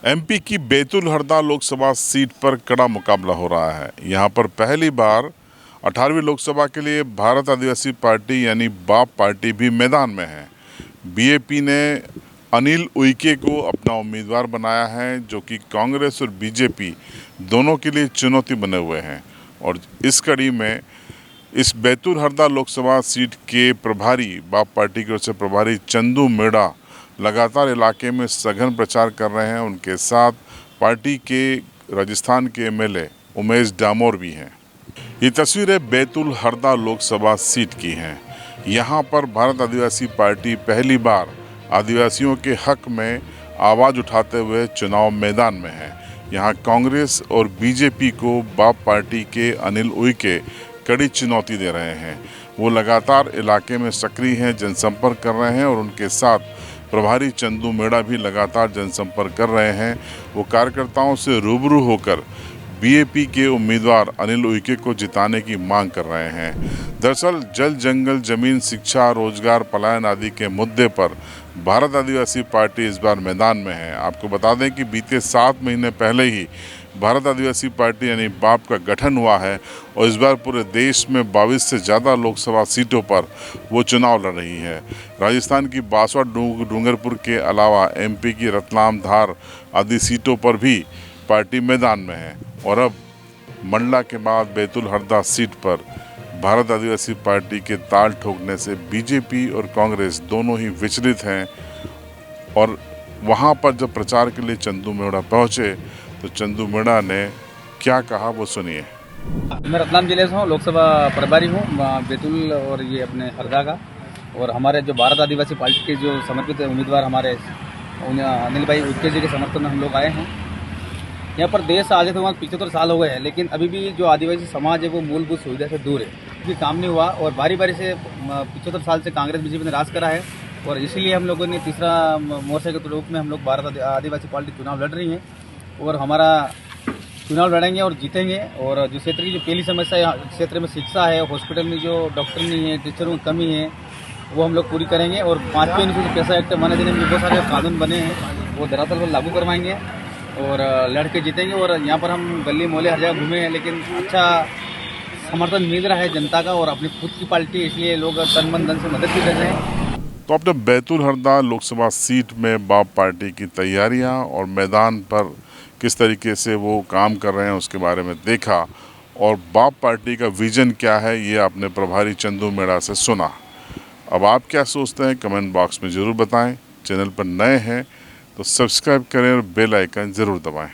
MP की Betul Harda Lok Sabha seat पर कड़ा मुकाबला हो रहा है। यहां पर पहली बार 18वीं लोकसभा के लिए भारत आदिवासी पार्टी यानी बाप पार्टी भी मैदान में है। बीएपी ने अनिल उइके को अपना उम्मीदवार बनाया है, जो कि कांग्रेस और बीजेपी दोनों के लिए चुनौती बने हुए हैं। और इस कड़ी में इस बैतूल हरदा लोकसभा सीट के प्रभारी, बाप पार्टी की ओर से प्रभारी चंदू मेड़ा लगातार इलाके में सघन प्रचार कर रहे हैं। उनके साथ पार्टी के राजस्थान के एमएलए उमेश डामोर भी हैं। ये तस्वीरें बैतूल हरदा लोकसभा सीट की हैं। यहाँ पर भारत आदिवासी पार्टी पहली बार आदिवासियों के हक में आवाज़ उठाते हुए चुनाव मैदान में है। यहाँ कांग्रेस और बीजेपी को बाप पार्टी के अनिल उइके कड़ी चुनौती दे रहे हैं। वो लगातार इलाके में सक्रिय हैं, जनसंपर्क कर रहे हैं और उनके साथ प्रभारी चंदू मेड़ा भी लगातार जनसंपर्क कर रहे हैं। वो कार्यकर्ताओं से रूबरू होकर बीएपी के उम्मीदवार अनिल उइके को जिताने की मांग कर रहे हैं। दरअसल जल, जंगल, जमीन, शिक्षा, रोजगार, पलायन आदि के मुद्दे पर भारत आदिवासी पार्टी इस बार मैदान में है। आपको बता दें कि बीते 7 महीने पहले ही भारत आदिवासी पार्टी यानी बाप का गठन हुआ है और इस बार पूरे देश में 22 से ज़्यादा लोकसभा सीटों पर वो चुनाव लड़ रही है। राजस्थान की बासवा, डूंगरपुर के अलावा एमपी की रतलाम, धार आदि सीटों पर भी पार्टी मैदान में है। और अब मंडला के बाद बैतूल हरदा सीट पर भारत आदिवासी पार्टी के ताल ठोकने से बीजेपी और कांग्रेस दोनों ही विचलित हैं। और वहाँ पर जब प्रचार के लिए चंदू मेड़ा पहुँचे तो चंदू मेड़ा ने क्या कहा वो सुनिए। मैं रतलाम जिले से हूँ, लोकसभा प्रभारी हूँ बैतूल और ये अपने हरदा का। और हमारे जो भारत आदिवासी पार्टी के जो समर्पित उम्मीदवार हमारे अनिल भाई उइके जी के समर्थन में हम लोग आए हैं। यहाँ पर देश आगे तो 75 साल हो गए हैं, लेकिन अभी भी जो आदिवासी समाज है वो मूलभूत सुविधा से दूर है। भी काम नहीं हुआ और बारी बारी से 75 साल से कांग्रेस बीजेपी ने राज करा है और इसीलिए हम लोगों ने तीसरा मोर्चे के रूप में हम लोग भारत आदिवासी पार्टी चुनाव लड़ रही है और हमारा चुनाव लड़ेंगे और जीतेंगे। और जो क्षेत्र की जो पहली समस्या क्षेत्र में शिक्षा है, हॉस्पिटल में जो डॉक्टर नहीं है, टीचरों की कमी है, वो हम लोग पूरी करेंगे। और 5वें अनुसूचित पैसा एक्ट माने देने में बहुत सारे कानून बने हैं वो धरातल पर लागू करवाएंगे और लड़के जीतेंगे। और यहाँ पर हम गली मोहल्ले हर जगह घूमे हैं, लेकिन अच्छा समर्थन मिल रहा है जनता का और अपनी खुद की पार्टी, इसलिए लोग तन मन धन से मदद भी कर रहे हैं। तो अपने बैतूल हरदा लोकसभा सीट में बाप पार्टी की तैयारियां और मैदान पर किस तरीके से वो काम कर रहे हैं उसके बारे में देखा और बाप पार्टी का विजन क्या है ये आपने प्रभारी चंदू मेड़ा से सुना। अब आप क्या सोचते हैं कमेंट बॉक्स में ज़रूर बताएं। चैनल पर नए हैं तो सब्सक्राइब करें और बेल आइकन ज़रूर दबाएं।